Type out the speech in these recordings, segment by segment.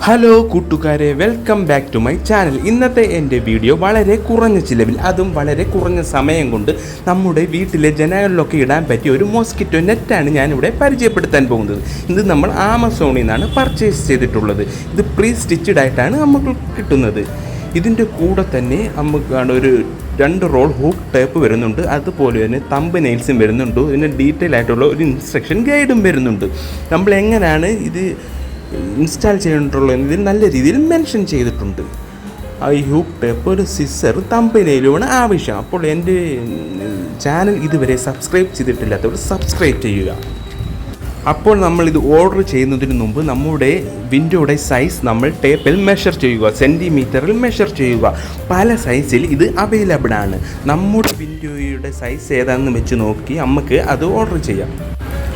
Hello കൂട്ടുകാരെ, welcome back to my channel. ഇന്നത്തെ എൻ്റെ വീഡിയോ വളരെ കുറഞ്ഞ ചിലവിൽ, അതും വളരെ കുറഞ്ഞ സമയം കൊണ്ട് നമ്മുടെ വീട്ടിലെ ജനലിലൊക്കെ ഇടാൻ പറ്റിയ ഒരു മോസ്കിറ്റോ നെറ്റാണ് ഞാനിവിടെ പരിചയപ്പെടുത്താൻ പോകുന്നത്. ഇത് നമ്മൾ ആമസോണിൽ നിന്നാണ് പർച്ചേസ് ചെയ്തിട്ടുള്ളത്. ഇത് പ്രീ സ്റ്റിച്ചഡ് ആയിട്ടാണ് നമുക്ക് കിട്ടുന്നത്. ഇതിൻ്റെ കൂടെ തന്നെ നമുക്കാണ് ഒരു 2 റോൾ ഹൂക്ക് ടേപ്പ് വരുന്നുണ്ട്. അതുപോലെ തന്നെ തമ്പ് നെയിൽസും വരുന്നുണ്ട്. ഇതിന് ഡീറ്റെയിൽ ആയിട്ടുള്ള ഒരു ഇൻസ്ട്രക്ഷൻ ഗൈഡും വരുന്നുണ്ട്. നമ്മൾ എങ്ങനെയാണ് ഇത് ഇൻസ്റ്റാൾ ചെയ്തിട്ടുള്ളത് എന്നതിൽ നല്ല രീതിയിൽ മെൻഷൻ ചെയ്തിട്ടുണ്ട്. ഈ ഹൂക്ക് ടേപ്പ്, ഒരു സിസർ, തമ്പ് നെയിലുമാണ് ആവശ്യം. അപ്പോൾ എൻ്റെ ചാനൽ ഇതുവരെ സബ്സ്ക്രൈബ് ചെയ്തിട്ടില്ലാത്തവർ സബ്സ്ക്രൈബ് ചെയ്യുക. അപ്പോൾ നമ്മളിത് ഓർഡർ ചെയ്യുന്നതിന് മുമ്പ് നമ്മുടെ വിൻഡോയുടെ സൈസ് നമ്മൾ ടേപ്പിൽ മെഷർ ചെയ്യുക, സെൻറ്റിമീറ്ററിൽ മെഷർ ചെയ്യുക. പല സൈസിൽ ഇത് അവൈലബിൾ ആണ്. നമ്മുടെ വിൻഡോയുടെ സൈസ് ഏതാണെന്ന് വെച്ച് നോക്കി നമുക്ക് അത് ഓർഡർ ചെയ്യാം.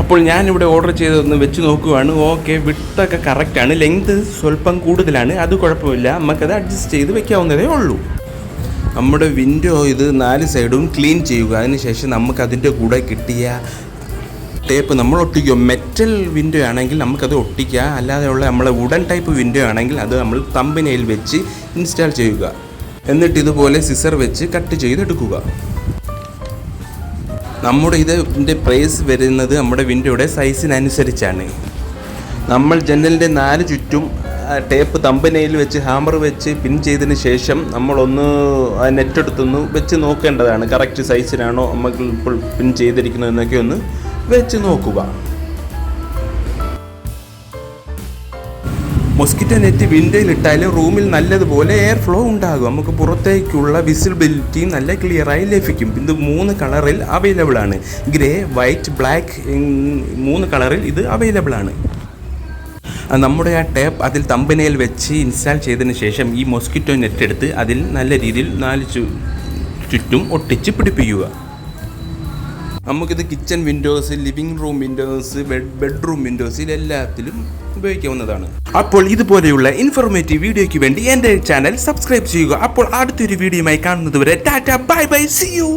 അപ്പോൾ ഞാനിവിടെ ഓർഡർ ചെയ്തതൊന്ന് വെച്ച് നോക്കുകയാണ്. ഓക്കെ, വിഡ്ത്തൊക്കെ കറക്റ്റാണ്, ലെങ്ത് സ്വല്പം കൂടുതലാണ്, അത് കുഴപ്പമില്ല, നമുക്കത് അഡ്ജസ്റ്റ് ചെയ്ത് വെക്കാവുന്നതേ ഉള്ളൂ. നമ്മുടെ വിൻഡോ ഇത് 4 സൈഡും ക്ലീൻ ചെയ്യുക. അതിനുശേഷം നമുക്കതിൻ്റെ കൂടെ കിട്ടിയ ടേപ്പ് നമ്മൾ ഒട്ടിക്കുക. മെറ്റൽ വിൻഡോ ആണെങ്കിൽ നമുക്കത് ഒട്ടിക്കുക, അല്ലാതെയുള്ള നമ്മളെ വുഡൻ ടൈപ്പ് വിൻഡോ ആണെങ്കിൽ അത് നമ്മൾ തമ്പ് നെയിൽ വെച്ച് ഇൻസ്റ്റാൾ ചെയ്യുക. എന്നിട്ട് ഇതുപോലെ സിസർ വെച്ച് കട്ട് ചെയ്തെടുക്കുക. നമ്മുടെ ഇതിൻ്റെ പ്രൈസ് വരുന്നത് നമ്മുടെ വിൻഡോയുടെ സൈസിനനുസരിച്ചാണ്. നമ്മൾ ജനലിൻ്റെ 4 ചുറ്റും ടേപ്പ് തമ്പ് നെയിൽ വെച്ച് ഹാമർ വെച്ച് പിൻ ചെയ്തതിന് ശേഷം നമ്മളൊന്ന് നെറ്റെടുത്തൊന്ന് വെച്ച് നോക്കേണ്ടതാണ്. കറക്റ്റ് സൈസിനാണോ നമുക്ക് ഇപ്പോൾ പിൻ ചെയ്തിരിക്കുന്നതെന്നൊക്കെ ഒന്ന് വെച്ച് നോക്കുക. മോസ്കിറ്റോ നെറ്റ് വിൻഡോയിലിട്ടാൽ റൂമിൽ നല്ലതുപോലെ എയർ ഫ്ലോ ഉണ്ടാകും. നമുക്ക് പുറത്തേക്കുള്ള വിസിബിലിറ്റി നല്ല ക്ലിയറായി ലഭിക്കും. ഇത് 3 കളറിൽ അവൈലബിൾ ആണ്. ഗ്രേ, വൈറ്റ്, ബ്ലാക്ക്, 3 കളറിൽ ഇത് അവൈലബിൾ ആണ്. നമ്മുടെ ആ ടേപ്പ് അതിൽ തമ്പ് നെയിൽ വെച്ച് ഇൻസ്റ്റാൾ ചെയ്തതിന് ശേഷം ഈ മോസ്കിറ്റോ നെറ്റ് എടുത്ത് അതിൽ നല്ല രീതിയിൽ 4 ചുറ്റും ഒട്ടിച്ച് പിടിപ്പിക്കുക. നമുക്കിത് kitchen windows, living room windows, bedroom വിൻഡോസിൽ എല്ലാത്തിലും ഉപയോഗിക്കാവുന്നതാണ്. അപ്പോൾ ഇതുപോലെയുള്ള ഇൻഫോർമേറ്റീവ് വീഡിയോയ്ക്ക് വേണ്ടി എൻ്റെ ചാനൽ സബ്സ്ക്രൈബ് ചെയ്യുക. അപ്പോൾ അടുത്തൊരു വീഡിയോയുമായി കാണുന്നത് വരെ tata, bye bye, see U.